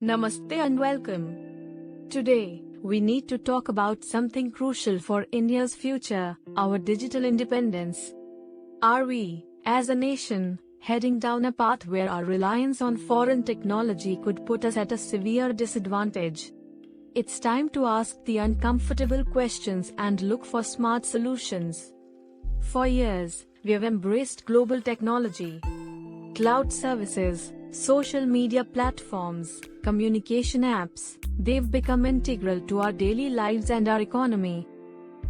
Namaste and welcome. Today, we need to talk about something crucial for India's future, our digital independence. Are we, as a nation, heading down a path where our reliance on foreign technology could put us at a severe disadvantage? It's time to ask the uncomfortable questions and look for smart solutions. For years, we have embraced global technology, cloud services, social media platforms, communication apps. They've become integral to our daily lives and our economy.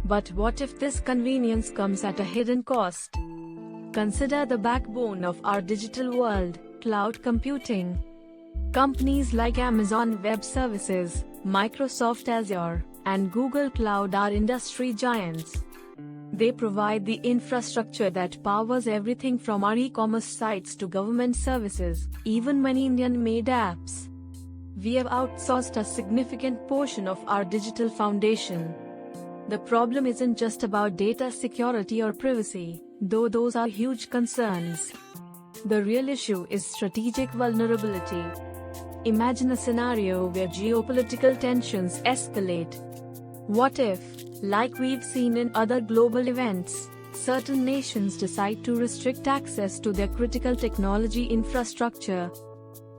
But what if this convenience comes at a hidden cost? Consider the backbone of our digital world, cloud computing. Companies like Amazon Web Services, Microsoft Azure, and Google Cloud are industry giants. They provide the infrastructure that powers everything from our e-commerce sites to government services, even many Indian-made apps. We have outsourced a significant portion of our digital foundation. The problem isn't just about data security or privacy, though those are huge concerns. The real issue is strategic vulnerability. Imagine a scenario where geopolitical tensions escalate. What if, like we've seen in other global events, certain nations decide to restrict access to their critical technology infrastructure?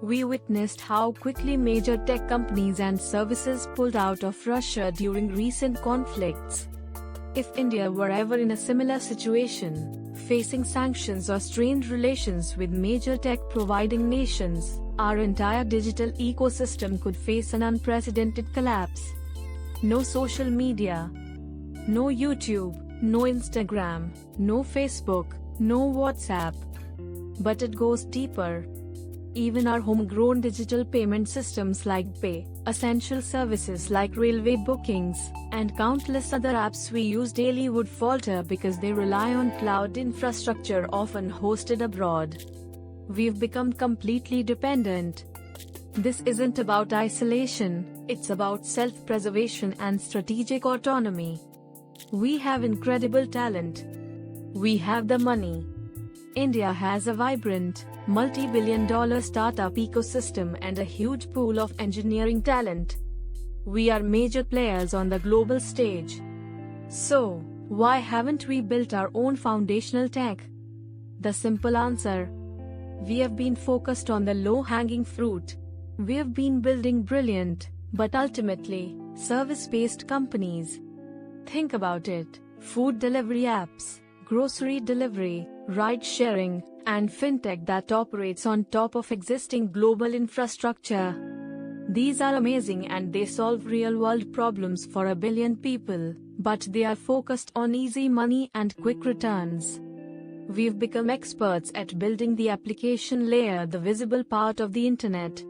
We witnessed how quickly major tech companies and services pulled out of Russia during recent conflicts. If India were ever in a similar situation, facing sanctions or strained relations with major tech-providing nations, our entire digital ecosystem could face an unprecedented collapse. No social media, no YouTube, no Instagram, no Facebook, no WhatsApp. But it goes deeper. Even our homegrown digital payment systems like Pay, essential services like railway bookings, and countless other apps we use daily would falter because they rely on cloud infrastructure often hosted abroad. We've become completely dependent. This isn't about isolation, it's about self-preservation and strategic autonomy. We have incredible talent. We have the money. India has a vibrant, multi-billion-dollar startup ecosystem and a huge pool of engineering talent. We are major players on the global stage. So, why haven't we built our own foundational tech? The simple answer: we have been focused on the low-hanging fruit. We have been building brilliant, but ultimately, service-based companies. Think about it: food delivery apps, grocery delivery, ride-sharing, and fintech that operates on top of existing global infrastructure. These are amazing and they solve real-world problems for 1 billion people, but they are focused on easy money and quick returns. We've become experts at building the application layer, the visible part of the internet.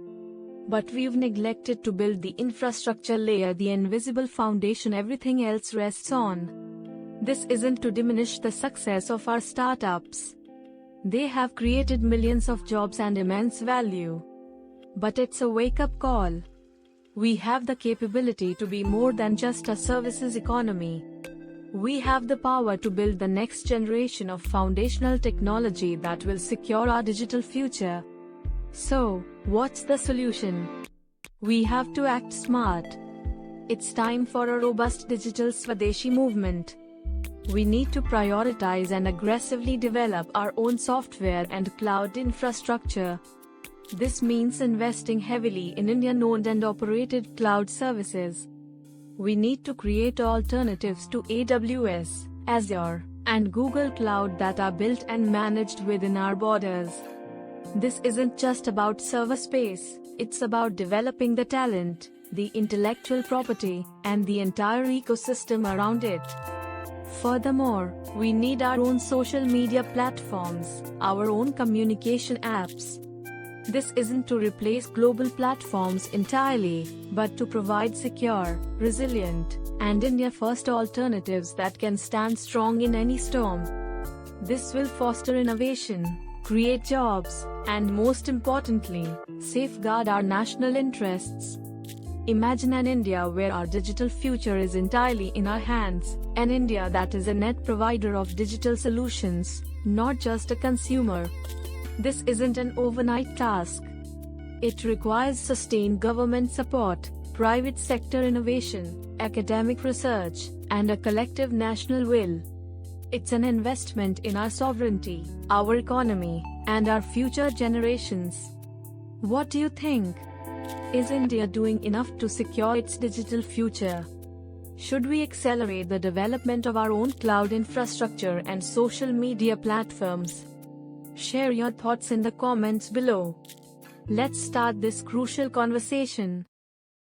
But we've neglected to build the infrastructure layer, the invisible foundation everything else rests on. This isn't to diminish the success of our startups. They have created millions of jobs and immense value. But it's a wake-up call. We have the capability to be more than just a services economy. We have the power to build the next generation of foundational technology that will secure our digital future. So, what's the solution? We have to act smart. It's time for a robust digital Swadeshi movement. We need to prioritize and aggressively develop our own software and cloud infrastructure. This means investing heavily in Indian-owned and operated cloud services. We need to create alternatives to AWS, Azure, and Google Cloud that are built and managed within our borders. This isn't just about server space, it's about developing the talent, the intellectual property, and the entire ecosystem around it. Furthermore, we need our own social media platforms, our own communication apps. This isn't to replace global platforms entirely, but to provide secure, resilient, and India-first alternatives that can stand strong in any storm. This will foster innovation, create jobs, and most importantly, safeguard our national interests. Imagine an India where our digital future is entirely in our hands, an India that is a net provider of digital solutions, not just a consumer. This isn't an overnight task. It requires sustained government support, private sector innovation, academic research, and a collective national will. It's an investment in our sovereignty, our economy, and our future generations. What do you think? Is India doing enough to secure its digital future? Should we accelerate the development of our own cloud infrastructure and social media platforms? Share your thoughts in the comments below. Let's start this crucial conversation.